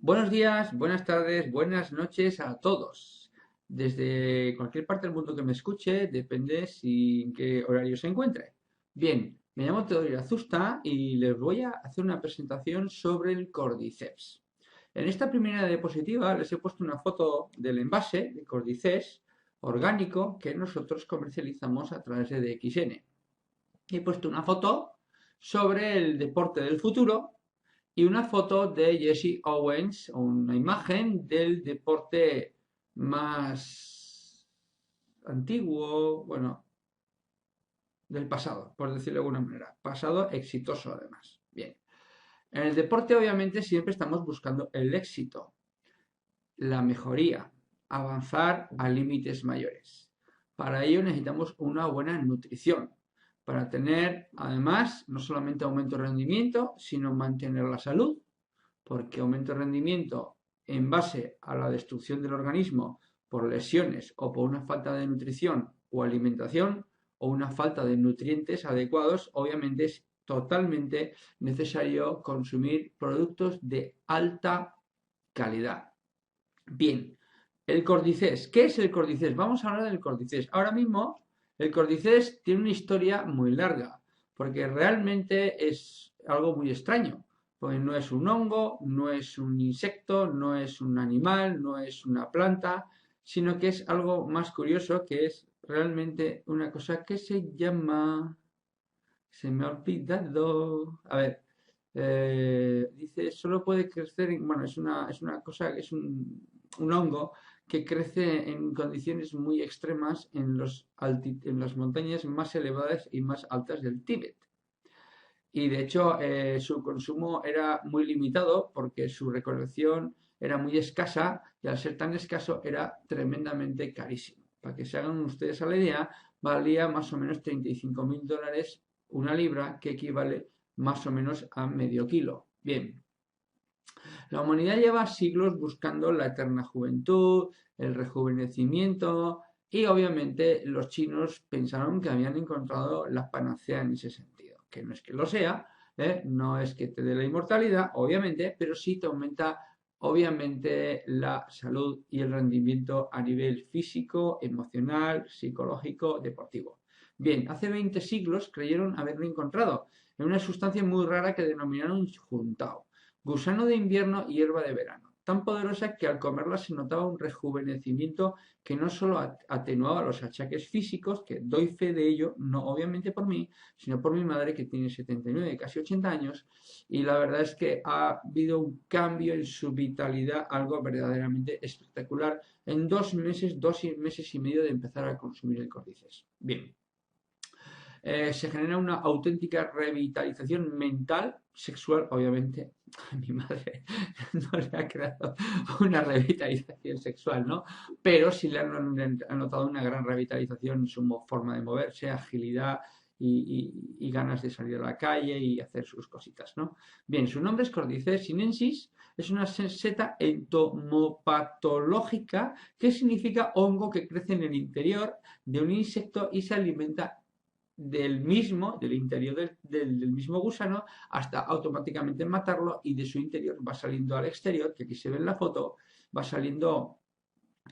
Buenos días, buenas tardes, buenas noches a todos. Desde cualquier parte del mundo que me escuche, depende si en qué horario se encuentre. Bien, me llamo Teodoro Azusta y les voy a hacer una presentación sobre el Cordyceps. En esta primera diapositiva les he puesto una foto del envase de Cordyceps orgánico que nosotros comercializamos a través de DXN. He puesto una foto sobre el deporte del futuro y una foto de Jesse Owens, una imagen del deporte más antiguo, bueno, del pasado, por decirlo de alguna manera. Pasado exitoso, además. Bien. En el deporte, obviamente, siempre estamos buscando el éxito, la mejoría, avanzar a límites mayores. Para ello necesitamos una buena nutrición, para tener, además, no solamente aumento de rendimiento, sino mantener la salud, porque aumento de rendimiento en base a la destrucción del organismo por lesiones o por una falta de nutrición o alimentación o una falta de nutrientes adecuados, obviamente es totalmente necesario consumir productos de alta calidad. Bien, el cordicés. ¿Qué es el cordicés? Vamos a hablar del cordicés. Ahora mismo, el cordicés tiene una historia muy larga, porque realmente es algo muy extraño, porque no es un hongo, no es un insecto, no es un animal, no es una planta, sino que es algo más curioso, que es realmente una cosa que se llama... Se me ha olvidado. A ver, dice, solo puede crecer, bueno, es una cosa, es un hongo que crece en condiciones muy extremas en las montañas más elevadas y más altas del Tíbet. Y de hecho, su consumo era muy limitado porque su recolección era muy escasa y al ser tan escaso era tremendamente carísimo. Para que se hagan ustedes a la idea, valía más o menos $35.000 una libra, que equivale más o menos a medio kilo. Bien, la humanidad lleva siglos buscando la eterna juventud, el rejuvenecimiento y obviamente los chinos pensaron que habían encontrado la panacea en ese sentido, que no es que lo sea, no es que te dé la inmortalidad, obviamente, pero sí te aumenta obviamente la salud y el rendimiento a nivel físico, emocional, psicológico, deportivo. Bien, hace 20 siglos creyeron haberlo encontrado en una sustancia muy rara que denominaron juntao, gusano de invierno y hierba de verano, tan poderosa que al comerla se notaba un rejuvenecimiento que no solo atenuaba los achaques físicos, que doy fe de ello, no obviamente por mí, sino por mi madre que tiene 79, casi 80 años, y la verdad es que ha habido un cambio en su vitalidad, algo verdaderamente espectacular, en 2 meses, 2 meses y medio de empezar a consumir el córdices. Bien, se genera una auténtica revitalización mental, sexual, obviamente. A mi madre no le ha creado una revitalización sexual, ¿no? Pero sí le han notado una gran revitalización en su forma de moverse, agilidad y ganas de salir a la calle y hacer sus cositas, ¿no? Bien, su nombre es Cordyceps sinensis, es una seta entomopatológica que significa hongo que crece en el interior de un insecto y se alimenta del interior del mismo gusano, hasta automáticamente matarlo y de su interior va saliendo al exterior, que aquí se ve en la foto, va saliendo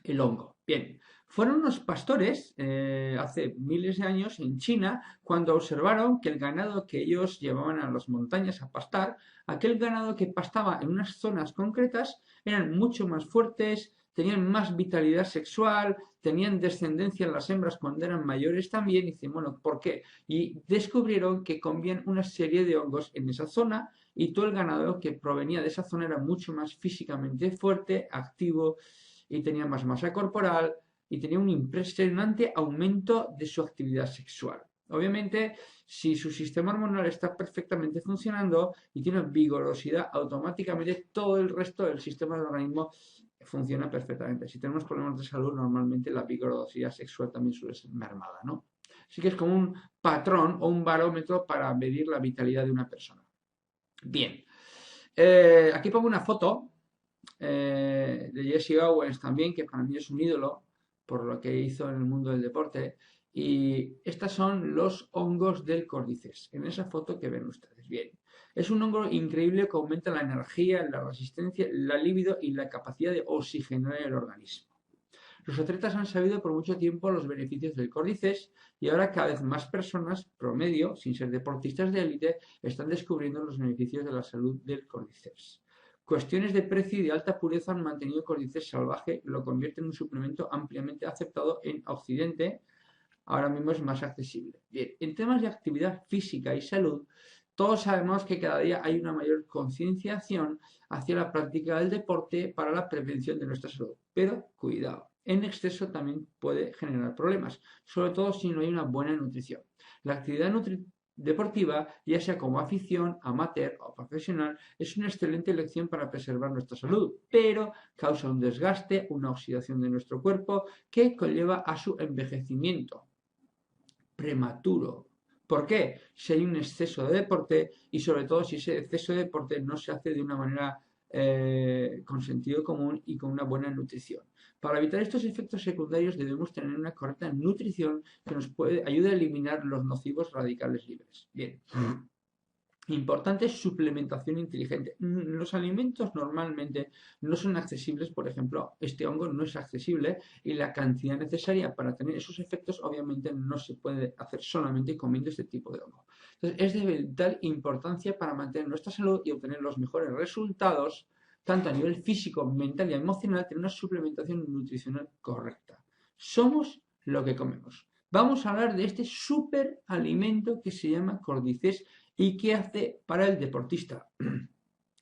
el hongo. Bien, fueron unos pastores hace miles de años en China cuando observaron que el ganado que ellos llevaban a las montañas a pastar, aquel ganado que pastaba en unas zonas concretas, eran mucho más fuertes, tenían más vitalidad sexual, tenían descendencia en las hembras cuando eran mayores también, y dicen, bueno, ¿por qué? Y descubrieron que comían una serie de hongos en esa zona y todo el ganado que provenía de esa zona era mucho más físicamente fuerte, activo y tenía más masa corporal y tenía un impresionante aumento de su actividad sexual. Obviamente, si su sistema hormonal está perfectamente funcionando y tiene vigorosidad, automáticamente todo el resto del sistema del organismo funciona perfectamente. Si tenemos problemas de salud, normalmente la vigorosidad sexual también suele ser mermada, ¿no? Así que es como un patrón o un barómetro para medir la vitalidad de una persona. Bien, aquí pongo una foto de Jesse Owens también, que para mí es un ídolo por lo que hizo en el mundo del deporte. Y estos son los hongos del Cordyceps, en esa foto que ven ustedes. Bien, es un hongo increíble que aumenta la energía, la resistencia, la libido y la capacidad de oxigenar el organismo. Los atletas han sabido por mucho tiempo los beneficios del Cordyceps y ahora cada vez más personas, promedio, sin ser deportistas de élite, están descubriendo los beneficios de la salud del Cordyceps. Cuestiones de precio y de alta pureza han mantenido el Cordyceps salvaje, lo convierte en un suplemento ampliamente aceptado en Occidente. Ahora mismo es más accesible. Bien, en temas de actividad física y salud, todos sabemos que cada día hay una mayor concienciación hacia la práctica del deporte para la prevención de nuestra salud. Pero cuidado, en exceso también puede generar problemas, sobre todo si no hay una buena nutrición. La actividad deportiva, ya sea como afición, amateur o profesional, es una excelente elección para preservar nuestra salud, pero causa un desgaste, una oxidación de nuestro cuerpo que conlleva a su envejecimiento prematuro. ¿Por qué? Si hay un exceso de deporte y sobre todo si ese exceso de deporte no se hace de una manera con sentido común y con una buena nutrición. Para evitar estos efectos secundarios debemos tener una correcta nutrición que nos puede ayudar a eliminar los nocivos radicales libres. Bien. Importante suplementación inteligente. Los alimentos normalmente no son accesibles, por ejemplo, este hongo no es accesible y la cantidad necesaria para tener esos efectos obviamente no se puede hacer solamente comiendo este tipo de hongo. Entonces es de vital importancia para mantener nuestra salud y obtener los mejores resultados, tanto a nivel físico, mental y emocional, tener una suplementación nutricional correcta. Somos lo que comemos. Vamos a hablar de este superalimento que se llama Cordyceps y qué hace para el deportista,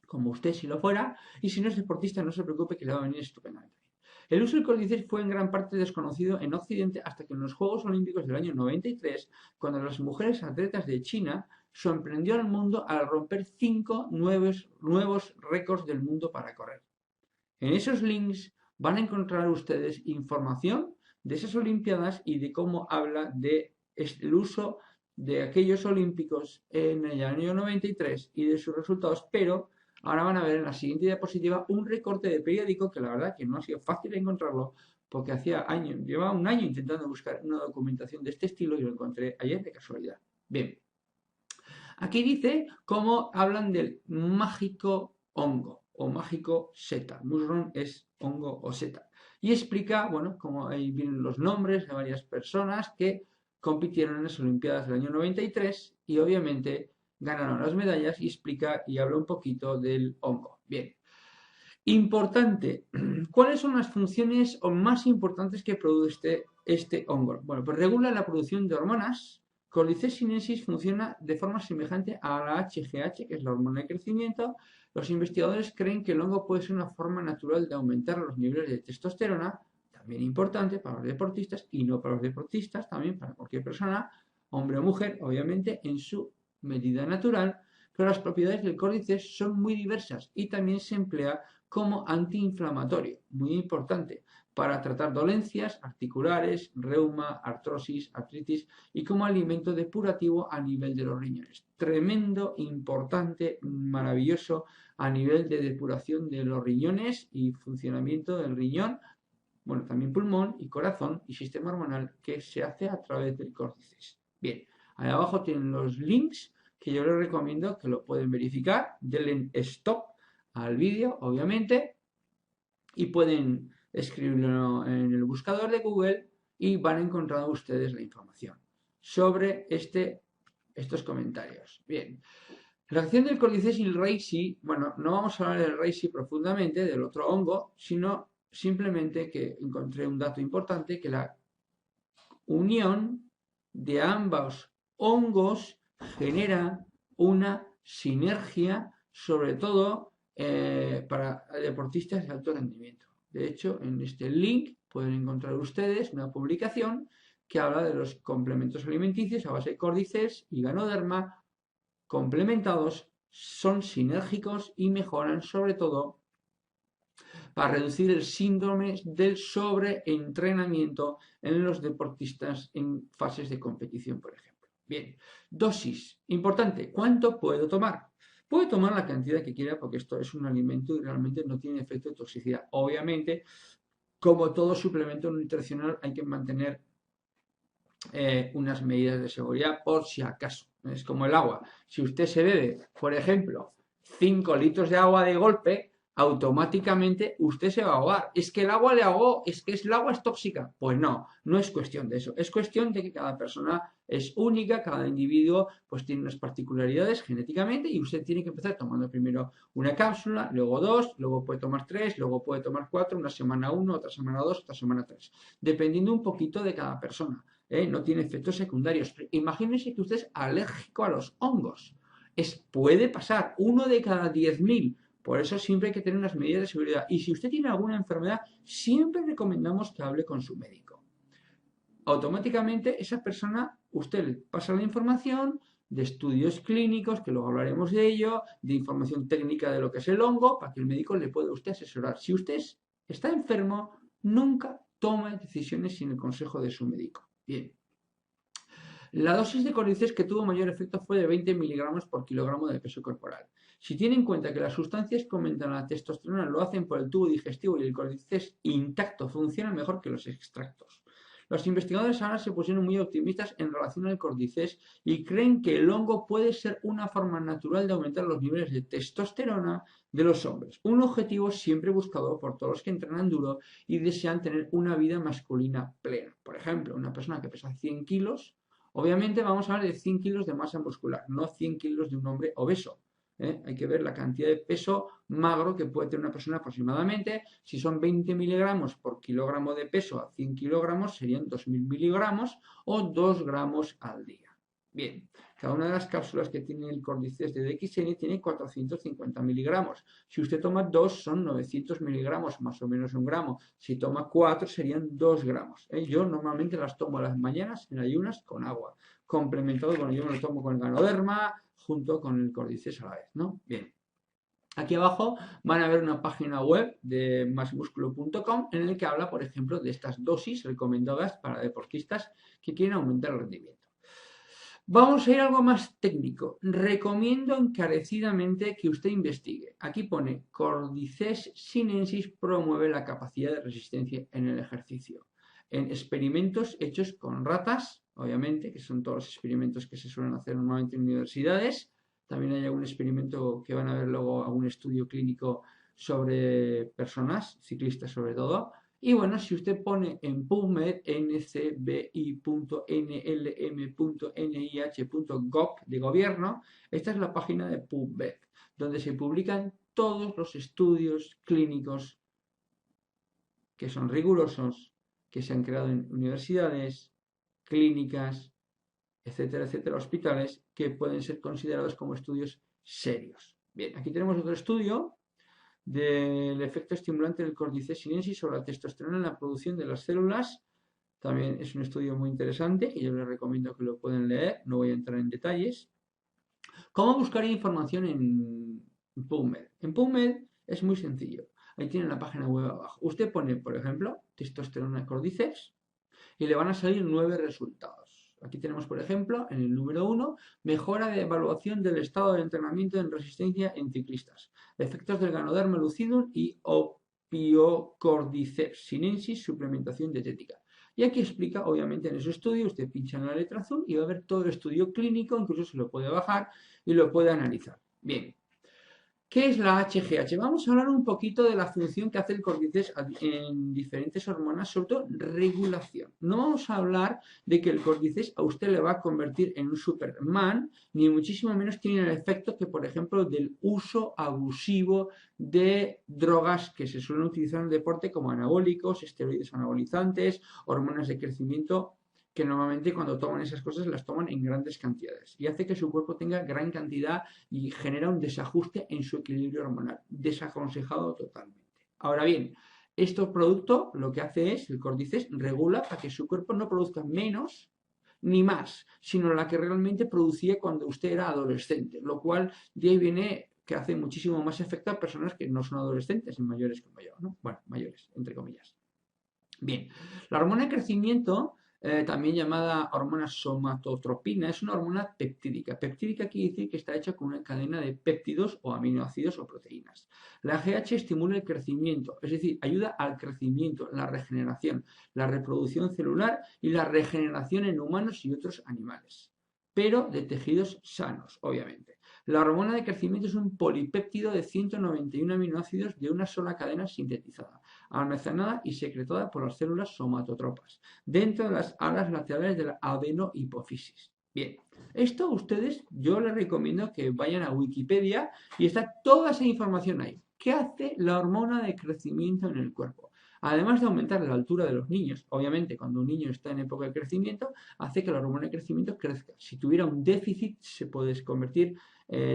como usted si lo fuera, y si no es deportista no se preocupe que le va a venir estupendamente. El uso del Cordyceps fue en gran parte desconocido en Occidente hasta que en los Juegos Olímpicos del año 93, cuando las mujeres atletas de China sorprendió al mundo al romper 5 nuevos récords del mundo para correr. En esos links van a encontrar ustedes información de esas Olimpiadas y de cómo habla de el uso de aquellos olímpicos en el año 93 y de sus resultados, pero ahora van a ver en la siguiente diapositiva un recorte de periódico que la verdad que no ha sido fácil encontrarlo porque hacía años, llevaba un año intentando buscar una documentación de este estilo y lo encontré ayer de casualidad. Bien, aquí dice cómo hablan del mágico hongo o mágico seta. Mushroom es hongo o seta. Y explica, bueno, como ahí vienen los nombres de varias personas que compitieron en las Olimpiadas del año 93 y obviamente ganaron las medallas y explica y habla un poquito del hongo. Bien. Importante, ¿cuáles son las funciones más importantes que produce este hongo? Bueno, pues regula la producción de hormonas. Cordyceps sinensis funciona de forma semejante a la HGH, que es la hormona de crecimiento. Los investigadores creen que el hongo puede ser una forma natural de aumentar los niveles de testosterona, también importante para los deportistas y no para los deportistas, también para cualquier persona, hombre o mujer, obviamente, en su medida natural. Pero las propiedades del Cordyceps son muy diversas y también se emplea como antiinflamatorio, muy importante, para tratar dolencias articulares, reuma, artrosis, artritis y como alimento depurativo a nivel de los riñones. Tremendo, importante, maravilloso a nivel de depuración de los riñones y funcionamiento del riñón, bueno, también pulmón y corazón y sistema hormonal que se hace a través del Cordyceps. Bien, ahí abajo tienen los links que yo les recomiendo que lo pueden verificar, denle stop al vídeo, obviamente, y pueden escribirlo en el buscador de Google y van a encontrar ustedes la información sobre estos comentarios. Bien, la acción del Cordyceps y el reishi, bueno, no vamos a hablar del reishi profundamente, del otro hongo, sino simplemente que encontré un dato importante, que la unión de ambos hongos genera una sinergia, sobre todo para deportistas de alto rendimiento. De hecho, en este link pueden encontrar ustedes una publicación que habla de los complementos alimenticios a base de Cordyceps y Ganoderma complementados, son sinérgicos y mejoran sobre todo para reducir el síndrome del sobreentrenamiento en los deportistas en fases de competición, por ejemplo. Bien, dosis, importante, ¿cuánto puedo tomar? Puede tomar la cantidad que quiera porque esto es un alimento y realmente no tiene efecto de toxicidad. Obviamente, como todo suplemento nutricional, hay que mantener unas medidas de seguridad por si acaso. Es como el agua. Si usted se bebe, por ejemplo, 5 litros de agua de golpe, automáticamente usted se va a ahogar. Es que el agua le ahogó, es que el agua es tóxica. Pues no, no es cuestión de eso. Es cuestión de que cada persona es única, cada individuo pues tiene unas particularidades genéticamente y usted tiene que empezar tomando primero una cápsula, luego dos, luego puede tomar tres, luego puede tomar cuatro, una semana uno, otra semana dos, otra semana tres, dependiendo un poquito de cada persona. No tiene efectos secundarios. Imagínense que usted es alérgico a los hongos. Puede pasar, uno de cada 10.000. Por eso siempre hay que tener unas medidas de seguridad. Y si usted tiene alguna enfermedad, siempre recomendamos que hable con su médico. Automáticamente esa persona, usted le pasa la información de estudios clínicos, que luego hablaremos de ello, de información técnica de lo que es el hongo, para que el médico le pueda a usted asesorar. Si usted está enfermo, nunca tome decisiones sin el consejo de su médico. Bien. La dosis de cordyceps que tuvo mayor efecto fue de 20 miligramos por kilogramo de peso corporal. Si tiene en cuenta que las sustancias que aumentan la testosterona lo hacen por el tubo digestivo y el cordyceps intacto funciona mejor que los extractos. Los investigadores ahora se pusieron muy optimistas en relación al cordyceps y creen que el hongo puede ser una forma natural de aumentar los niveles de testosterona de los hombres, un objetivo siempre buscado por todos los que entrenan duro y desean tener una vida masculina plena. Por ejemplo, una persona que pesa 100 kilos, obviamente vamos a hablar de 100 kilos de masa muscular, no 100 kilos de un hombre obeso. Hay que ver la cantidad de peso magro que puede tener una persona aproximadamente. Si son 20 miligramos por kilogramo de peso a 100 kilogramos, serían 2.000 miligramos o 2 gramos al día. Bien, cada una de las cápsulas que tiene el cordyceps de DXN tiene 450 miligramos. Si usted toma 2, son 900 miligramos, más o menos un gramo. Si toma 4, serían 2 gramos. Yo normalmente las tomo a las mañanas en ayunas con agua, complementado con yo me lo tomo con el ganoderma, junto con el cordyceps a la vez, ¿no? Bien. Aquí abajo van a ver una página web de masmusculo.com en el que habla, por ejemplo, de estas dosis recomendadas para deportistas que quieren aumentar el rendimiento. Vamos a ir a algo más técnico. Recomiendo encarecidamente que usted investigue. Aquí pone Cordyceps sinensis promueve la capacidad de resistencia en el ejercicio. En experimentos hechos con ratas, obviamente, que son todos los experimentos que se suelen hacer normalmente en universidades. También hay algún experimento que van a ver luego, algún estudio clínico sobre personas, ciclistas sobre todo. Y bueno, si usted pone en PubMed, ncbi.nlm.nih.gov de gobierno, esta es la página de PubMed, donde se publican todos los estudios clínicos que son rigurosos, que se han creado en universidades, clínicas, etcétera, etcétera, hospitales, que pueden ser considerados como estudios serios. Bien, aquí tenemos otro estudio del efecto estimulante del cordyceps sinensis sobre la testosterona en la producción de las células. También es un estudio muy interesante que yo les recomiendo que lo puedan leer, no voy a entrar en detalles. ¿Cómo buscar información en PubMed? En PubMed es muy sencillo. Ahí tienen la página web abajo. Usted pone, por ejemplo, testosterona cordyceps y le van a salir 9 resultados. Aquí tenemos, por ejemplo, en el número 1, mejora de evaluación del estado de entrenamiento en resistencia en ciclistas. Efectos del Ganoderma lucidum y Opiocordyceps sinensis, suplementación dietética. Y aquí explica, obviamente, en ese estudio, usted pincha en la letra azul y va a ver todo el estudio clínico, incluso se lo puede bajar y lo puede analizar. Bien. ¿Qué es la HGH? Vamos a hablar un poquito de la función que hace el cordyceps en diferentes hormonas, sobre todo regulación. No vamos a hablar de que el cordyceps a usted le va a convertir en un Superman, ni muchísimo menos tiene el efecto que, por ejemplo, del uso abusivo de drogas que se suelen utilizar en el deporte como anabólicos, esteroides anabolizantes, hormonas de crecimiento, que normalmente cuando toman esas cosas las toman en grandes cantidades y hace que su cuerpo tenga gran cantidad y genera un desajuste en su equilibrio hormonal, desaconsejado totalmente. Ahora bien, este producto lo que hace es, el cordyceps regula para que su cuerpo no produzca menos ni más, sino la que realmente producía cuando usted era adolescente, lo cual de ahí viene que hace muchísimo más efecto a personas que no son adolescentes, mayores como yo, ¿no? Bueno, mayores, entre comillas. Bien, la hormona de crecimiento también llamada hormona somatotropina, es una hormona peptídica. Peptídica quiere decir que está hecha con una cadena de péptidos o aminoácidos o proteínas. La GH estimula el crecimiento, es decir, ayuda al crecimiento, la regeneración, la reproducción celular y la regeneración en humanos y otros animales, pero de tejidos sanos, obviamente. La hormona de crecimiento es un polipéptido de 191 aminoácidos de una sola cadena sintetizada, almacenada y secretada por las células somatotropas, dentro de las alas laterales de la adenohipofisis. Bien, esto ustedes, yo les recomiendo que vayan a Wikipedia y está toda esa información ahí. ¿Qué hace la hormona de crecimiento en el cuerpo? Además de aumentar la altura de los niños, obviamente cuando un niño está en época de crecimiento, hace que la hormona de crecimiento crezca. Si tuviera un déficit, se puede convertir,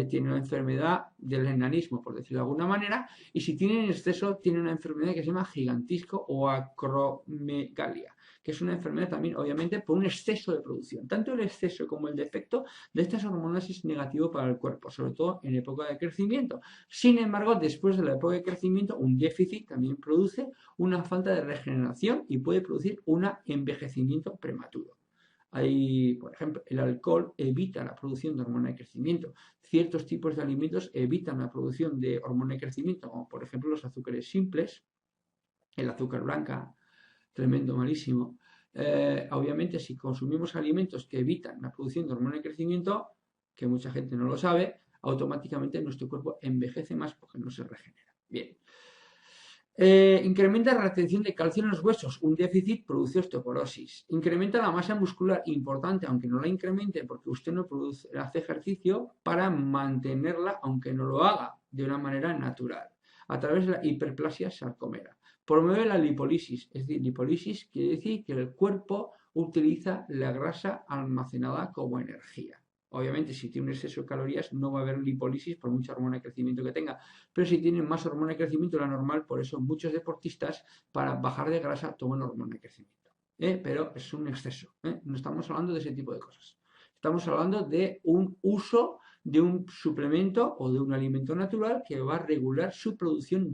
tiene una enfermedad del enanismo, por decirlo de alguna manera, y si tiene en exceso, tiene una enfermedad que se llama gigantisco o acromegalia, que es una enfermedad también, obviamente, por un exceso de producción. Tanto el exceso como el defecto de estas hormonas es negativo para el cuerpo, sobre todo en época de crecimiento. Sin embargo, después de la época de crecimiento, un déficit también produce una falta de regeneración y puede producir un envejecimiento prematuro. Hay, por ejemplo, el alcohol evita la producción de hormona de crecimiento. Ciertos tipos de alimentos evitan la producción de hormona de crecimiento, como por ejemplo los azúcares simples, el azúcar blanca, tremendo, malísimo. Obviamente, si consumimos alimentos que evitan la producción de hormona de crecimiento, que mucha gente no lo sabe, automáticamente nuestro cuerpo envejece más porque no se regenera. Bien. Incrementa la retención de calcio en los huesos. Un déficit produce osteoporosis. Incrementa la masa muscular, importante, aunque no la incremente porque usted no hace ejercicio, para mantenerla, aunque no lo haga, de una manera natural, a través de la hiperplasia sarcomera. Promueve la lipólisis, es decir, lipólisis quiere decir que el cuerpo utiliza la grasa almacenada como energía. Obviamente, si tiene un exceso de calorías, no va a haber lipólisis por mucha hormona de crecimiento que tenga. Pero si tienen más hormona de crecimiento de la normal, por eso muchos deportistas, para bajar de grasa, toman hormona de crecimiento. Pero es un exceso. No estamos hablando de ese tipo de cosas. Estamos hablando de un uso de un suplemento o de un alimento natural que va a regular su producción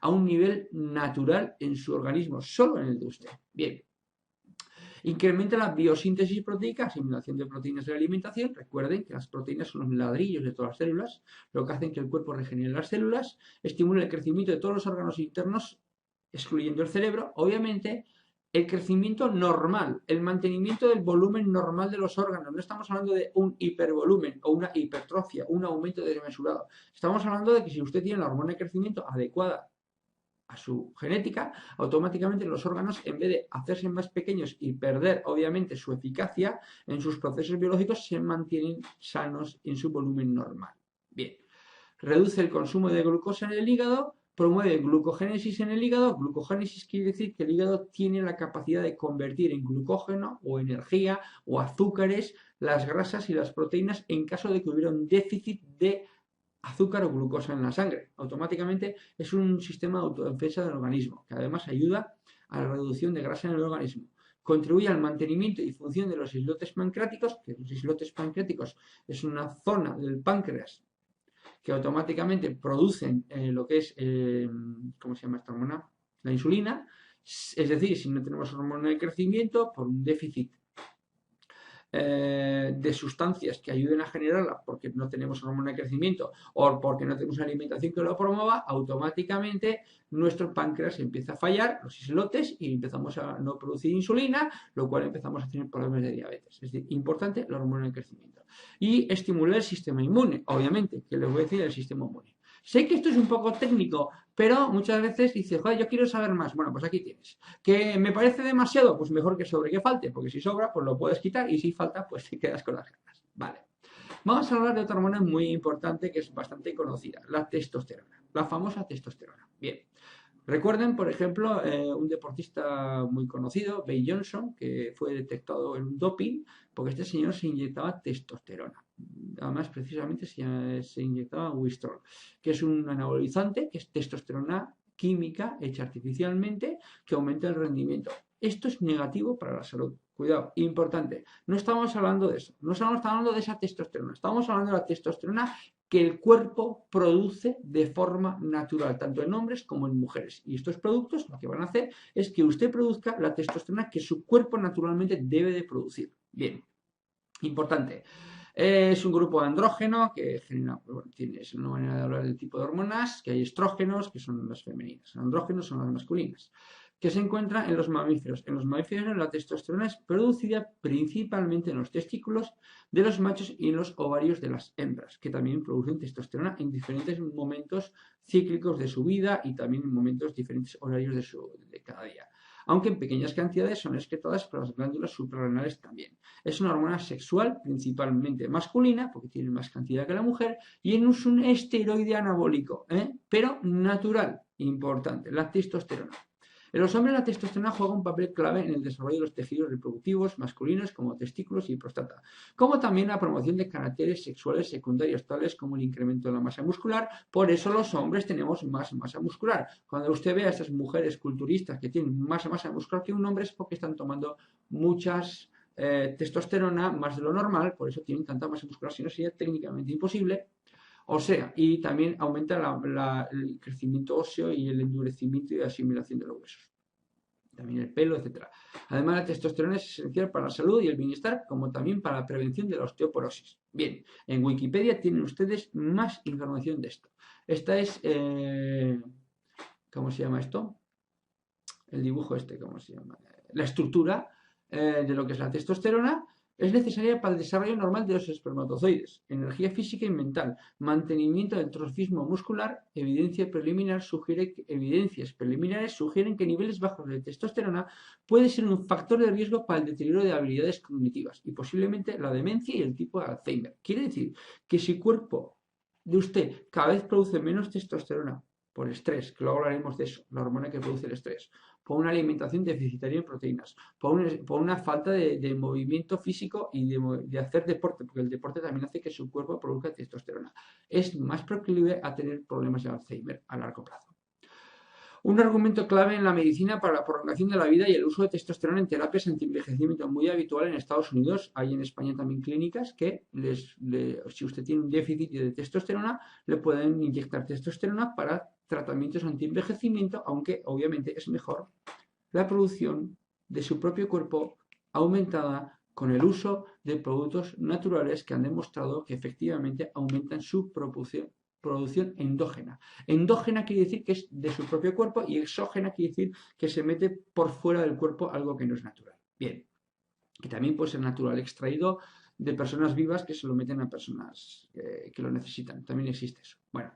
a un nivel natural en su organismo, solo en el de usted. Bien. Incrementa la biosíntesis proteica, asimilación de proteínas de la alimentación. Recuerden que las proteínas son los ladrillos de todas las células, lo que hacen que el cuerpo regenere las células. Estimula el crecimiento de todos los órganos internos, excluyendo el cerebro. Obviamente, el crecimiento normal, el mantenimiento del volumen normal de los órganos. No estamos hablando de un hipervolumen o una hipertrofia, un aumento desmesurado. Estamos hablando de que si usted tiene la hormona de crecimiento adecuada a su genética, automáticamente los órganos, en vez de hacerse más pequeños y perder obviamente su eficacia en sus procesos biológicos, se mantienen sanos en su volumen normal. Bien, reduce el consumo de glucosa en el hígado, promueve glucogénesis en el hígado. Glucogénesis quiere decir que el hígado tiene la capacidad de convertir en glucógeno o energía o azúcares las grasas y las proteínas en caso de que hubiera un déficit de azúcar o glucosa en la sangre. Automáticamente es un sistema de autodefensa del organismo, que además ayuda a la reducción de grasa en el organismo. Contribuye al mantenimiento y función de los islotes pancreáticos, que los islotes pancreáticos es una zona del páncreas que automáticamente producen lo que es, ¿cómo se llama esta hormona? La insulina. Es decir, si no tenemos hormona de crecimiento, por un déficit de sustancias que ayuden a generarla porque no tenemos hormona de crecimiento o porque no tenemos una alimentación que lo promueva, automáticamente nuestro páncreas empieza a fallar, los islotes, y empezamos a no producir insulina, lo cual empezamos a tener problemas de diabetes. Es decir, importante la hormona de crecimiento. Y estimular el sistema inmune, obviamente, que les voy a decir el sistema inmune. Sé que esto es un poco técnico, pero muchas veces dices, joder, yo quiero saber más. Bueno, pues aquí tienes. ¿Que me parece demasiado? Pues mejor que sobre que falte, porque si sobra, pues lo puedes quitar, y si falta, pues te quedas con las ganas. Vale. Vamos a hablar de otra hormona muy importante que es bastante conocida, la testosterona, la famosa testosterona. Bien. Recuerden, por ejemplo, un deportista muy conocido, Bay Johnson, que fue detectado en un doping porque este señor se inyectaba testosterona. Además, precisamente se inyectaba Wistrol, que es un anabolizante, que es testosterona química hecha artificialmente, que aumenta el rendimiento. Esto es negativo para la salud. Cuidado, importante. No estamos hablando de eso. No estamos hablando de esa testosterona. Estamos hablando de la testosterona que el cuerpo produce de forma natural, tanto en hombres como en mujeres. Y estos productos lo que van a hacer es que usted produzca la testosterona que su cuerpo naturalmente debe de producir. Bien, importante. Es un grupo andrógeno que genera, bueno, es una manera de hablar del tipo de hormonas, que hay estrógenos, que son las femeninas, andrógenos son las masculinas, que se encuentra en los mamíferos. En los mamíferos la testosterona es producida principalmente en los testículos de los machos y en los ovarios de las hembras, que también producen testosterona en diferentes momentos cíclicos de su vida y también en momentos diferentes horarios de cada día. Aunque en pequeñas cantidades son excretadas por las glándulas suprarrenales también. Es una hormona sexual principalmente masculina, porque tiene más cantidad que la mujer, y es un esteroide anabólico, pero natural, importante, la testosterona. En los hombres la testosterona juega un papel clave en el desarrollo de los tejidos reproductivos masculinos como testículos y próstata, como también la promoción de caracteres sexuales secundarios tales como el incremento de la masa muscular. Por eso los hombres tenemos más masa muscular. Cuando usted ve a estas mujeres culturistas que tienen más masa muscular que un hombre es porque están tomando muchas testosterona más de lo normal, por eso tienen tanta masa muscular, si no sería técnicamente imposible. O sea, y también aumenta el crecimiento óseo y el endurecimiento y asimilación de los huesos. También el pelo, etc. Además, la testosterona es esencial para la salud y el bienestar, como también para la prevención de la osteoporosis. Bien, en Wikipedia tienen ustedes más información de esto. Esta es, ¿cómo se llama esto? El dibujo este, ¿cómo se llama? La estructura de lo que es la testosterona. Es necesaria para el desarrollo normal de los espermatozoides, energía física y mental, mantenimiento del trofismo muscular. Evidencias preliminares sugieren que niveles bajos de testosterona puede ser un factor de riesgo para el deterioro de habilidades cognitivas y posiblemente la demencia y el tipo de Alzheimer. Quiere decir que si el cuerpo de usted cada vez produce menos testosterona por estrés, que luego hablaremos de eso, la hormona que produce el estrés, por una alimentación deficitaria en proteínas, por una falta de movimiento físico y de hacer deporte, porque el deporte también hace que su cuerpo produzca testosterona. Es más proclive a tener problemas de Alzheimer a largo plazo. Un argumento clave en la medicina para la prolongación de la vida y el uso de testosterona en terapias anti-envejecimiento, muy habitual en Estados Unidos. Hay en España también clínicas que, si usted tiene un déficit de testosterona, le pueden inyectar testosterona para tratamientos anti-envejecimiento, aunque obviamente es mejor la producción de su propio cuerpo aumentada con el uso de productos naturales que han demostrado que efectivamente aumentan su producción endógena. Endógena quiere decir que es de su propio cuerpo y exógena quiere decir que se mete por fuera del cuerpo algo que no es natural. Bien, que también puede ser natural, extraído de personas vivas que se lo meten a personas que lo necesitan. También existe eso. Bueno,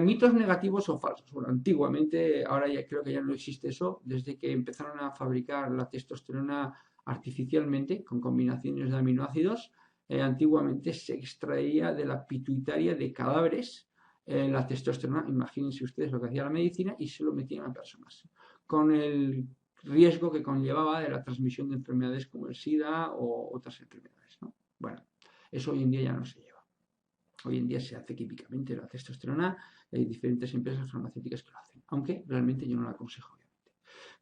mitos negativos o falsos. Bueno, antiguamente, ahora ya creo que ya no existe eso, desde que empezaron a fabricar la testosterona artificialmente con combinaciones de aminoácidos. Antiguamente se extraía de la pituitaria de cadáveres la testosterona. Imagínense ustedes lo que hacía la medicina y se lo metían a personas, con el riesgo que conllevaba de la transmisión de enfermedades como el SIDA o otras enfermedades, ¿no? Bueno, eso hoy en día ya no se lleva. Hoy en día se hace químicamente la testosterona y hay diferentes empresas farmacéuticas que lo hacen, aunque realmente yo no la aconsejo, obviamente.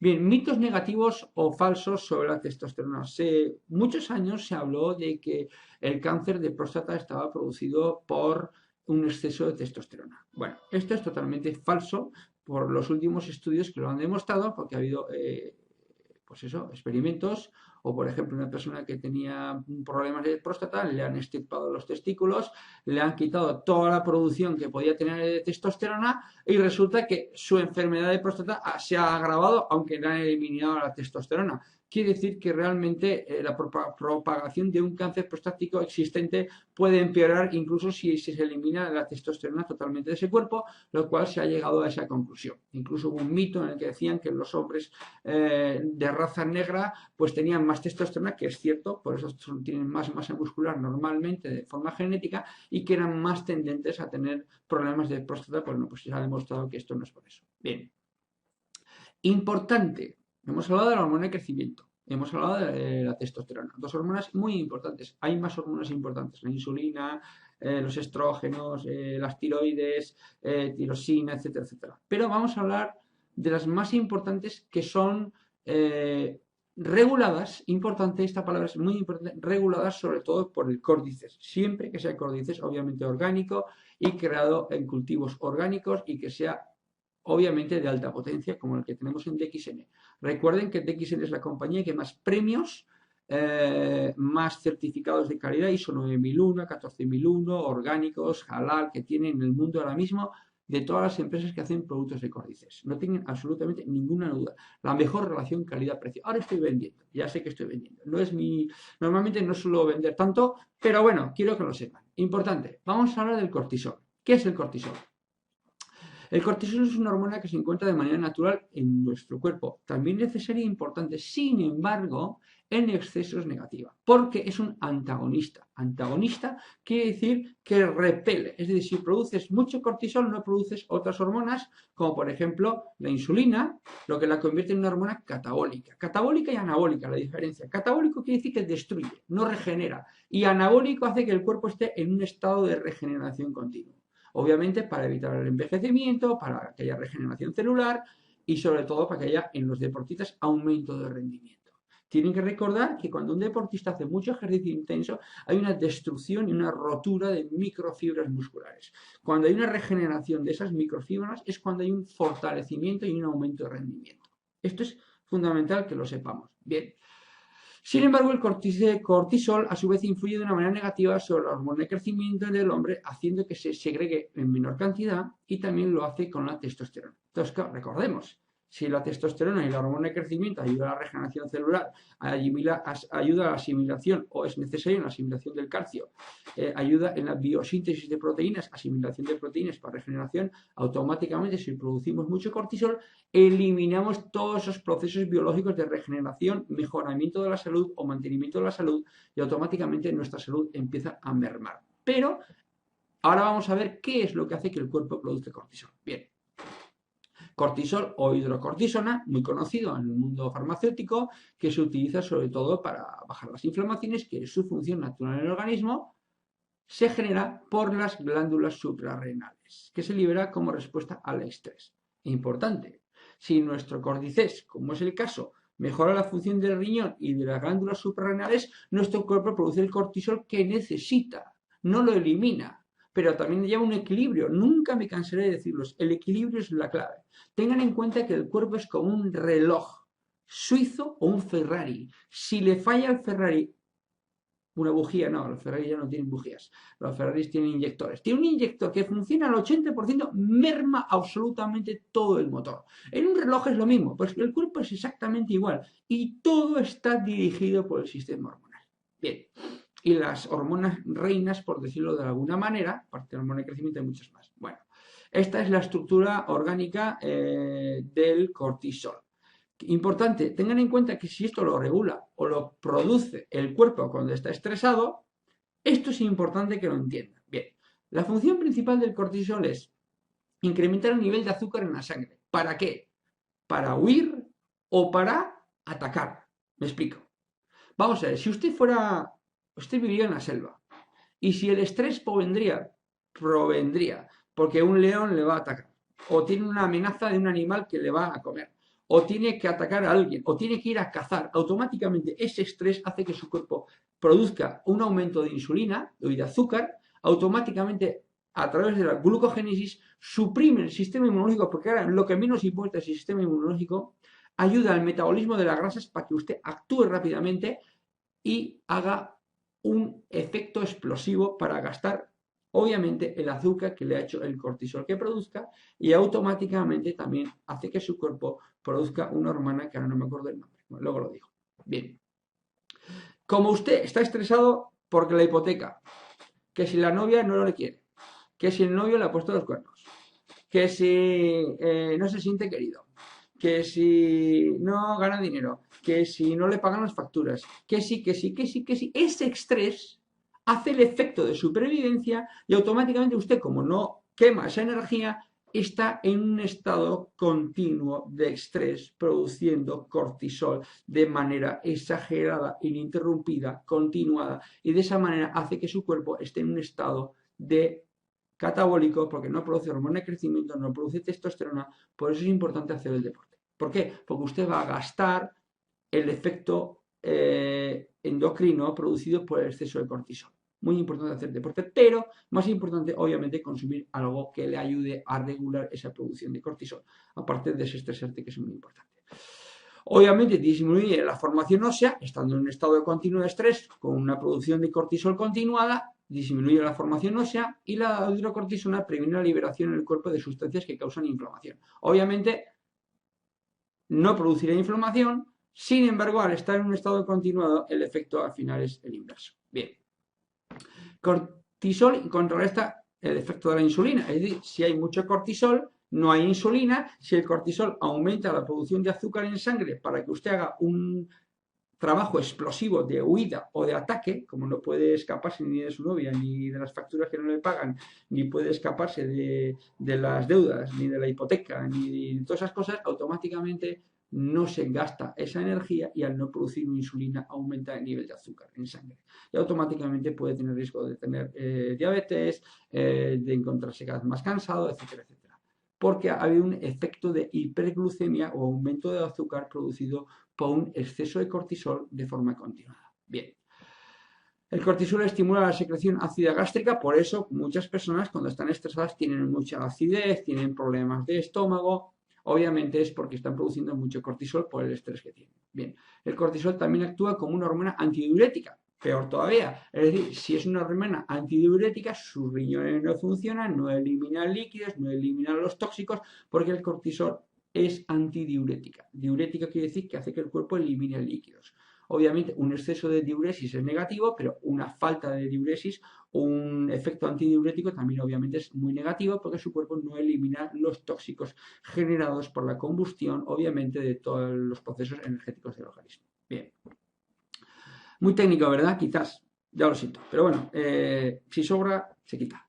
Bien, mitos negativos o falsos sobre la testosterona. Hace muchos años se habló de que el cáncer de próstata estaba producido por un exceso de testosterona. Bueno, esto es totalmente falso por los últimos estudios que lo han demostrado, porque ha habido pues eso, experimentos, o por ejemplo una persona que tenía problemas de próstata, le han extirpado los testículos, le han quitado toda la producción que podía tener de testosterona y resulta que su enfermedad de próstata se ha agravado aunque le han eliminado la testosterona. Quiere decir que realmente la propagación de un cáncer prostático existente puede empeorar incluso si se elimina la testosterona totalmente de ese cuerpo, lo cual se ha llegado a esa conclusión. Incluso hubo un mito en el que decían que los hombres de raza negra pues tenían más testosterona, que es cierto, por eso tienen más masa muscular normalmente de forma genética y que eran más tendentes a tener problemas de próstata, pues no, pues se ha demostrado que esto no es por eso. Bien. Importante, hemos hablado de la hormona de crecimiento, hemos hablado de la testosterona, dos hormonas muy importantes. Hay más hormonas importantes, la insulina, los estrógenos, las tiroides, tirosina, etcétera, etcétera. Pero vamos a hablar de las más importantes que son reguladas, importante, esta palabra es muy importante, reguladas sobre todo por el córdices, siempre que sea córdices obviamente orgánico y creado en cultivos orgánicos y que sea obviamente de alta potencia como el que tenemos en DXN. Recuerden que DXN es la compañía que más premios, más certificados de calidad ISO 9001, 14001, orgánicos, halal, que tiene en el mundo ahora mismo de todas las empresas que hacen productos de córdices. No tienen absolutamente ninguna duda. La mejor relación calidad-precio. Ahora estoy vendiendo, ya sé que estoy vendiendo. Normalmente no suelo vender tanto, pero bueno, quiero que lo sepan. Importante, vamos a hablar del cortisol. ¿Qué es el cortisol? El cortisol es una hormona que se encuentra de manera natural en nuestro cuerpo, también necesaria e importante, sin embargo, en exceso es negativa, porque es un antagonista. Antagonista quiere decir que repele, es decir, si produces mucho cortisol no produces otras hormonas, como por ejemplo la insulina, lo que la convierte en una hormona catabólica. Catabólica y anabólica, la diferencia. Catabólico quiere decir que destruye, no regenera, y anabólico hace que el cuerpo esté en un estado de regeneración continua. Obviamente para evitar el envejecimiento, para que haya regeneración celular y sobre todo para que haya en los deportistas aumento de rendimiento. Tienen que recordar que cuando un deportista hace mucho ejercicio intenso hay una destrucción y una rotura de microfibras musculares. Cuando hay una regeneración de esas microfibras es cuando hay un fortalecimiento y un aumento de rendimiento. Esto es fundamental que lo sepamos. Bien. Sin embargo, el cortisol a su vez influye de una manera negativa sobre la hormona de crecimiento del hombre, haciendo que se segregue en menor cantidad y también lo hace con la testosterona. Entonces, recordemos, si la testosterona y la hormona de crecimiento ayuda a la regeneración celular, ayuda a la asimilación o es necesario en la asimilación del calcio, ayuda en la biosíntesis de proteínas, asimilación de proteínas para regeneración, automáticamente si producimos mucho cortisol, eliminamos todos esos procesos biológicos de regeneración, mejoramiento de la salud o mantenimiento de la salud y automáticamente nuestra salud empieza a mermar. Pero ahora vamos a ver qué es lo que hace que el cuerpo produzca cortisol. Bien. Cortisol o hidrocortisona, muy conocido en el mundo farmacéutico, que se utiliza sobre todo para bajar las inflamaciones, que es su función natural en el organismo, se genera por las glándulas suprarrenales, que se libera como respuesta al estrés. Importante, si nuestro córdices, como es el caso, mejora la función del riñón y de las glándulas suprarrenales, nuestro cuerpo produce el cortisol que necesita, no lo elimina, pero también lleva un equilibrio. Nunca me cansaré de decirlos, el equilibrio es la clave. Tengan en cuenta que el cuerpo es como un reloj suizo o un Ferrari. Si le falla al Ferrari una bujía, no, los Ferrari ya no tienen bujías, los Ferraris tienen inyectores. Tiene un inyector que funciona al 80%, merma absolutamente todo el motor. En un reloj es lo mismo, pues el cuerpo es exactamente igual y todo está dirigido por el sistema hormonal. Bien, y las hormonas reinas, por decirlo de alguna manera, aparte de la hormona de crecimiento hay muchas más. Bueno, esta es la estructura orgánica del cortisol. Importante, tengan en cuenta que si esto lo regula o lo produce el cuerpo cuando está estresado, esto es importante que lo entiendan. Bien, la función principal del cortisol es incrementar el nivel de azúcar en la sangre. ¿Para qué? ¿Para huir o para atacar? Me explico. Vamos a ver, si usted viviría en la selva y si el estrés provendría porque un león le va a atacar o tiene una amenaza de un animal que le va a comer o tiene que atacar a alguien, o tiene que ir a cazar, automáticamente ese estrés hace que su cuerpo produzca un aumento de insulina y de azúcar, automáticamente a través de la glucogénesis suprime el sistema inmunológico, porque ahora lo que menos importa es el sistema inmunológico, ayuda al metabolismo de las grasas para que usted actúe rápidamente y haga un efecto explosivo para gastar obviamente el azúcar que le ha hecho el cortisol que produzca y automáticamente también hace que su cuerpo produzca una hormona que ahora no me acuerdo el nombre, bueno, luego lo digo. Bien, como usted está estresado porque la hipoteca, que si la novia no le quiere, que si el novio le ha puesto los cuernos, que si no se siente querido, que si no gana dinero, que si no le pagan las facturas, que sí, que sí, que sí, que sí. Ese estrés hace el efecto de supervivencia y automáticamente usted, como no quema esa energía, está en un estado continuo de estrés, produciendo cortisol de manera exagerada, ininterrumpida, continuada, y de esa manera hace que su cuerpo esté en un estado de catabólico porque no produce hormona de crecimiento, no produce testosterona, por eso es importante hacer el deporte. ¿Por qué? Porque usted va a gastar el efecto endocrino producido por el exceso de cortisol. Muy importante hacer deporte, pero más importante, obviamente, consumir algo que le ayude a regular esa producción de cortisol, aparte de ese estresante que es muy importante. Obviamente disminuye la formación ósea, estando en un estado de continuo de estrés, con una producción de cortisol continuada, disminuye la formación ósea y la hidrocortisona previene la liberación en el cuerpo de sustancias que causan inflamación. Obviamente no producirá inflamación, sin embargo, al estar en un estado continuado, el efecto al final es el inverso. Bien. Cortisol contrarresta el efecto de la insulina, es decir, si hay mucho cortisol, no hay insulina. Si el cortisol aumenta la producción de azúcar en sangre para que usted haga un trabajo explosivo de huida o de ataque, como no puede escaparse ni de su novia, ni de las facturas que no le pagan, ni puede escaparse de las deudas, ni de la hipoteca, ni de todas esas cosas, automáticamente no se gasta esa energía y al no producir insulina aumenta el nivel de azúcar en sangre. Y automáticamente puede tener riesgo de tener diabetes, de encontrarse cada vez más cansado, etcétera, etcétera. Porque ha habido un efecto de hiperglucemia o aumento de azúcar producido por un exceso de cortisol de forma continuada. Bien. El cortisol estimula la secreción ácida gástrica, por eso muchas personas cuando están estresadas tienen mucha acidez, tienen problemas de estómago. Obviamente es porque están produciendo mucho cortisol por el estrés que tienen. Bien, el cortisol también actúa como una hormona antidiurética. Peor todavía, es decir, si es una hormona antidiurética, sus riñones no funcionan, no eliminan líquidos, no eliminan los tóxicos, porque el cortisol es antidiurética. Diurética quiere decir que hace que el cuerpo elimine líquidos. Obviamente, un exceso de diuresis es negativo, pero una falta de diuresis o un efecto antidiurético también obviamente es muy negativo porque su cuerpo no elimina los tóxicos generados por la combustión, obviamente, de todos los procesos energéticos del organismo. Bien. Muy técnico, ¿verdad? Quizás, ya lo siento. Pero bueno, si sobra, se quita.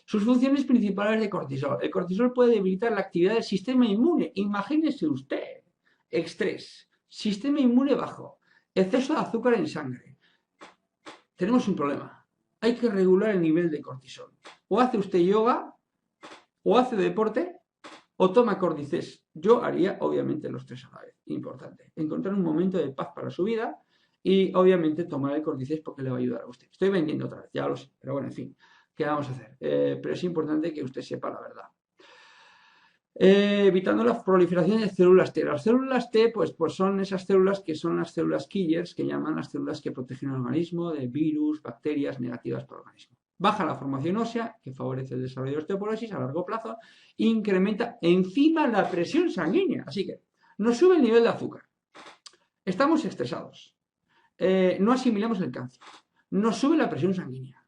Sus funciones principales de cortisol. El cortisol puede debilitar la actividad del sistema inmune. Imagínese usted. Estrés, sistema inmune bajo, exceso de azúcar en sangre. Tenemos un problema. Hay que regular el nivel de cortisol. O hace usted yoga, o hace deporte, o toma Cordyceps. Yo haría, obviamente, los tres a la vez. Importante. Encontrar un momento de paz para su vida y, obviamente, tomar el Cordyceps porque le va a ayudar a usted. Estoy vendiendo otra vez, ya lo sé. Pero bueno, en fin, ¿qué vamos a hacer? Pero es importante que usted sepa la verdad. Evitando la proliferación de células T. Las células T pues son esas células que son las células killers, que llaman las células que protegen al organismo de virus, bacterias negativas para el organismo. Baja la formación ósea, que favorece el desarrollo de osteoporosis a largo plazo, incrementa encima la presión sanguínea. Así que nos sube el nivel de azúcar. Estamos estresados. No asimilamos el cáncer. Nos sube la presión sanguínea.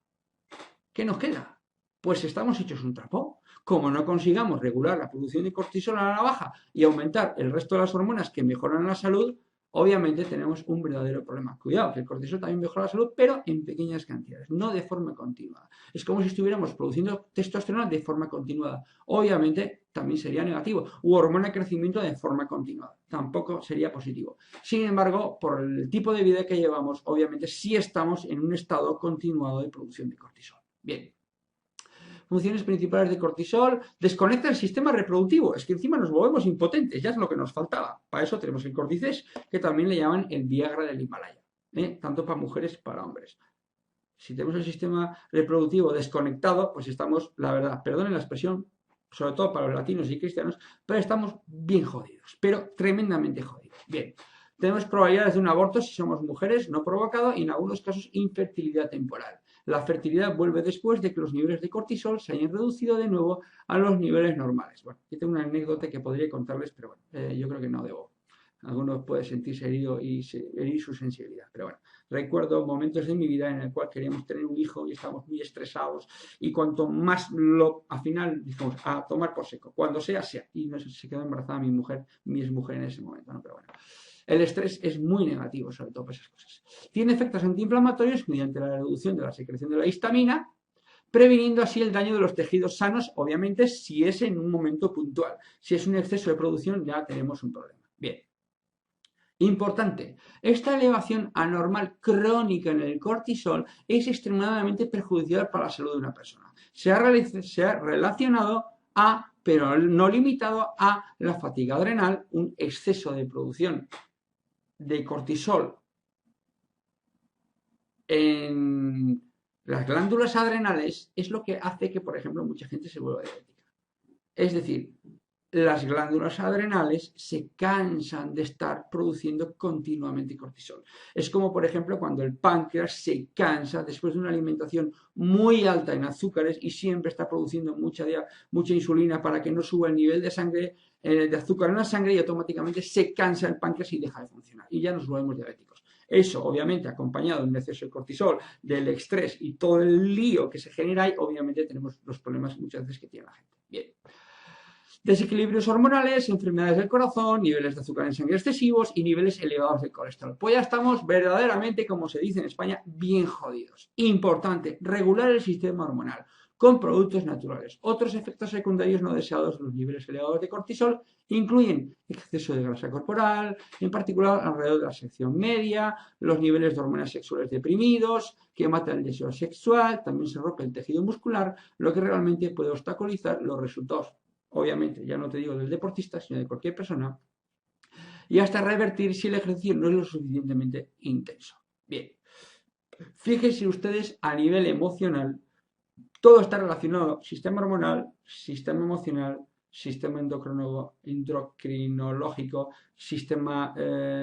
¿Qué nos queda? Pues estamos hechos un trapo. Como no consigamos regular la producción de cortisol a la baja y aumentar el resto de las hormonas que mejoran la salud, obviamente tenemos un verdadero problema. Cuidado, que el cortisol también mejora la salud, pero en pequeñas cantidades, no de forma continuada. Es como si estuviéramos produciendo testosterona de forma continuada. Obviamente también sería negativo. U hormona de crecimiento de forma continuada. Tampoco sería positivo. Sin embargo, por el tipo de vida que llevamos, obviamente sí estamos en un estado continuado de producción de cortisol. Bien. Funciones principales de cortisol, desconecta el sistema reproductivo. Es que encima nos volvemos impotentes, ya es lo que nos faltaba. Para eso tenemos el Cordyceps, que también le llaman el Viagra del Himalaya, tanto para mujeres como para hombres. Si tenemos el sistema reproductivo desconectado, pues estamos, la verdad, perdonen la expresión, sobre todo para los latinos y cristianos, pero estamos bien jodidos, pero tremendamente jodidos. Bien, tenemos probabilidades de un aborto si somos mujeres no provocado y en algunos casos infertilidad temporal. La fertilidad vuelve después de que los niveles de cortisol se hayan reducido de nuevo a los niveles normales. Bueno, aquí tengo una anécdota que podría contarles, pero bueno, yo creo que no debo. Algunos pueden sentirse herido y herir su sensibilidad. Pero bueno, recuerdo momentos de mi vida en el cual queríamos tener un hijo y estábamos muy estresados y cuanto más al final dijimos, a tomar por seco, cuando sea, sea. Y se quedó embarazada mi exmujer en ese momento, ¿no? Pero bueno. El estrés es muy negativo, sobre todo por esas cosas. Tiene efectos antiinflamatorios mediante la reducción de la secreción de la histamina, previniendo así el daño de los tejidos sanos, obviamente, si es en un momento puntual. Si es un exceso de producción, ya tenemos un problema. Bien. Importante, esta elevación anormal crónica en el cortisol es extremadamente perjudicial para la salud de una persona. Se ha relacionado a, pero no limitado a, la fatiga adrenal, un exceso de producción de cortisol en las glándulas adrenales es lo que hace que, por ejemplo, mucha gente se vuelva diabética. Es decir, las glándulas adrenales se cansan de estar produciendo continuamente cortisol. Es como, por ejemplo, cuando el páncreas se cansa después de una alimentación muy alta en azúcares y siempre está produciendo mucha insulina para que no suba el nivel de sangre, de azúcar en la sangre, y automáticamente se cansa el páncreas y deja de funcionar. Y ya nos volvemos diabéticos. Eso, obviamente, acompañado de un exceso de cortisol, del estrés y todo el lío que se genera ahí, obviamente tenemos los problemas muchas veces que tiene la gente. Bien. Desequilibrios hormonales, enfermedades del corazón, niveles de azúcar en sangre excesivos y niveles elevados de colesterol. Pues ya estamos verdaderamente, como se dice en España, bien jodidos. Importante, regular el sistema hormonal con productos naturales. Otros efectos secundarios no deseados de los niveles elevados de cortisol incluyen exceso de grasa corporal, en particular alrededor de la sección media, los niveles de hormonas sexuales deprimidos, que matan el deseo sexual, también se rompe el tejido muscular, lo que realmente puede obstaculizar los resultados, obviamente, ya no te digo del deportista, sino de cualquier persona, y hasta revertir si el ejercicio no es lo suficientemente intenso. Bien, fíjense ustedes a nivel emocional, todo está relacionado, sistema hormonal, sistema emocional, sistema endocrinológico, sistema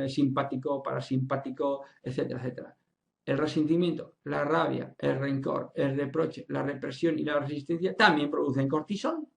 simpático, parasimpático, etcétera, etcétera. El resentimiento, la rabia, el rencor, el reproche, la represión y la resistencia también producen cortisol,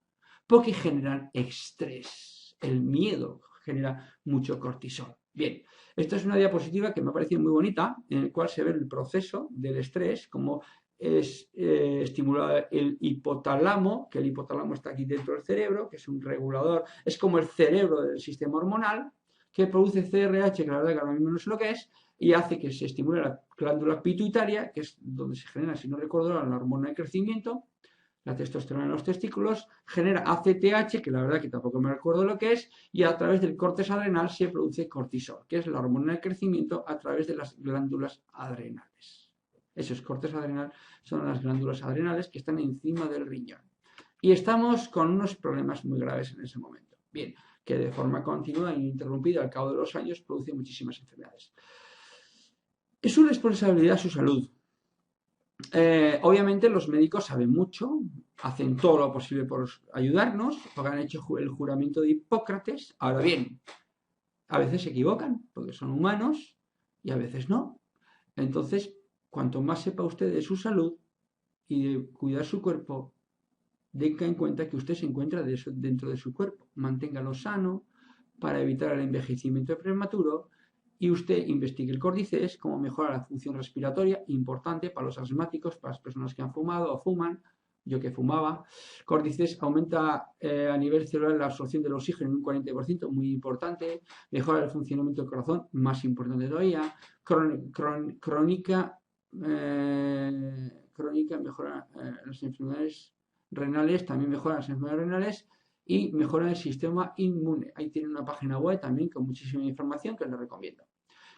porque generan estrés. El miedo genera mucho cortisol. Bien, esta es una diapositiva que me ha parecido muy bonita, en la cual se ve el proceso del estrés, como es estimulado el hipotálamo, que el hipotálamo está aquí dentro del cerebro, que es un regulador, es como el cerebro del sistema hormonal, que produce CRH, que la verdad que ahora mismo no sé lo que es, y hace que se estimule la glándula pituitaria, que es donde se genera, si no recuerdo, la hormona de crecimiento, la testosterona en los testículos, genera ACTH, que la verdad que tampoco me recuerdo lo que es, y a través del córtex adrenal se produce cortisol, que es la hormona de crecimiento a través de las glándulas adrenales. Esos cortes adrenal son las glándulas adrenales que están encima del riñón. Y estamos con unos problemas muy graves en ese momento. Bien, que de forma continua e ininterrumpida al cabo de los años produce muchísimas enfermedades. Es su responsabilidad su salud. Obviamente los médicos saben mucho, hacen todo lo posible por ayudarnos, porque han hecho el juramento de Hipócrates. Ahora bien, a veces se equivocan, porque son humanos, y a veces no. Entonces, cuanto más sepa usted de su salud y de cuidar su cuerpo, tenga en cuenta que usted se encuentra dentro de su cuerpo. Manténgalo sano para evitar el envejecimiento prematuro. Y usted investigue el Cordyceps, cómo mejora la función respiratoria, importante para los asmáticos, para las personas que han fumado o fuman, yo que fumaba. Cordyceps aumenta a nivel celular la absorción del oxígeno en un 40%, muy importante. Mejora el funcionamiento del corazón, más importante todavía. Crónica mejora las enfermedades renales, también mejora las enfermedades renales y mejora el sistema inmune. Ahí tiene una página web también con muchísima información que os lo recomiendo.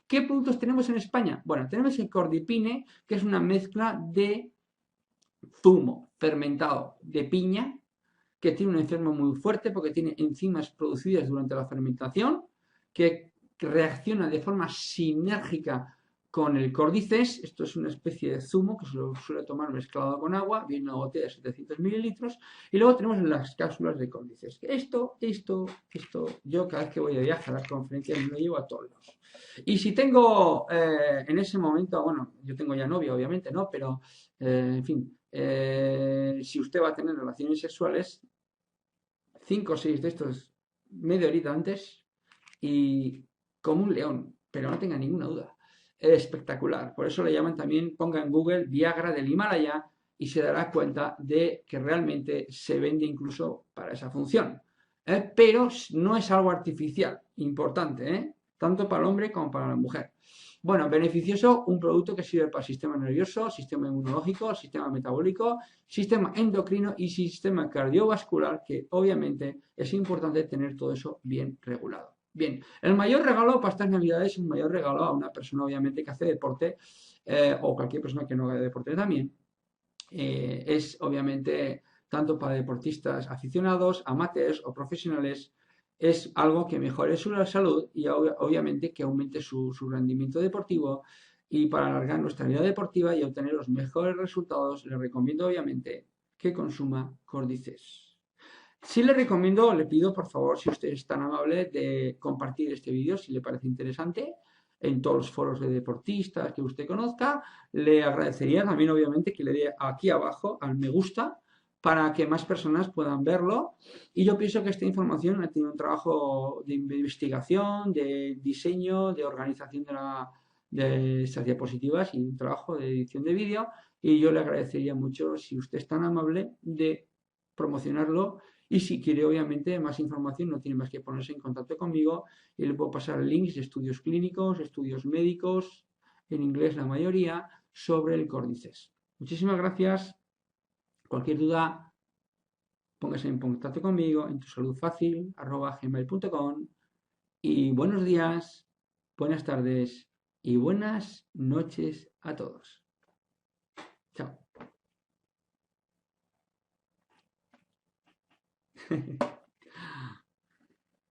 ¿Qué productos tenemos en España? Bueno, tenemos el Cordipine, que es una mezcla de zumo fermentado de piña, que tiene un enfermo muy fuerte porque tiene enzimas producidas durante la fermentación, que reacciona de forma sinérgica con el Cordyceps. Esto es una especie de zumo que se lo suele tomar mezclado con agua, viene una botella de 700 mililitros, y luego tenemos las cápsulas de Cordyceps. Esto, yo cada vez que voy de viaje a las conferencias me lo llevo a todos lados. Y si tengo en ese momento, bueno, yo tengo ya novia, obviamente, ¿no? Pero, en fin, si usted va a tener relaciones sexuales, 5 o 6 de estos media horita antes y como un león, pero no tenga ninguna duda. Es espectacular. Por eso le llaman también, ponga en Google Viagra del Himalaya y se dará cuenta de que realmente se vende incluso para esa función. Pero no es algo artificial, importante, tanto para el hombre como para la mujer. Bueno, beneficioso, un producto que sirve para el sistema nervioso, sistema inmunológico, sistema metabólico, sistema endocrino y sistema cardiovascular, que obviamente es importante tener todo eso bien regulado. Bien, el mayor regalo para estas navidades, el mayor regalo a una persona obviamente que hace deporte o cualquier persona que no haga deporte también, es obviamente tanto para deportistas aficionados, amateurs o profesionales, es algo que mejore su salud y obviamente que aumente su rendimiento deportivo. Y para alargar nuestra vida deportiva y obtener los mejores resultados, le recomiendo obviamente que consuma Cordyceps. Sí le recomiendo, le pido por favor, si usted es tan amable, de compartir este vídeo si le parece interesante en todos los foros de deportistas que usted conozca. Le agradecería también, obviamente, que le dé aquí abajo al me gusta para que más personas puedan verlo. Y yo pienso que esta información ha tenido un trabajo de investigación, de diseño, de organización de estas diapositivas y un trabajo de edición de vídeo. Y yo le agradecería mucho si usted es tan amable de promocionarlo y si quiere, obviamente, más información, no tiene más que ponerse en contacto conmigo y le puedo pasar links de estudios clínicos, estudios médicos, en inglés la mayoría, sobre el córdices. Muchísimas gracias. Cualquier duda, póngase en contacto conmigo en tusaludfacil@gmail.com y buenos días, buenas tardes y buenas noches a todos. Chao.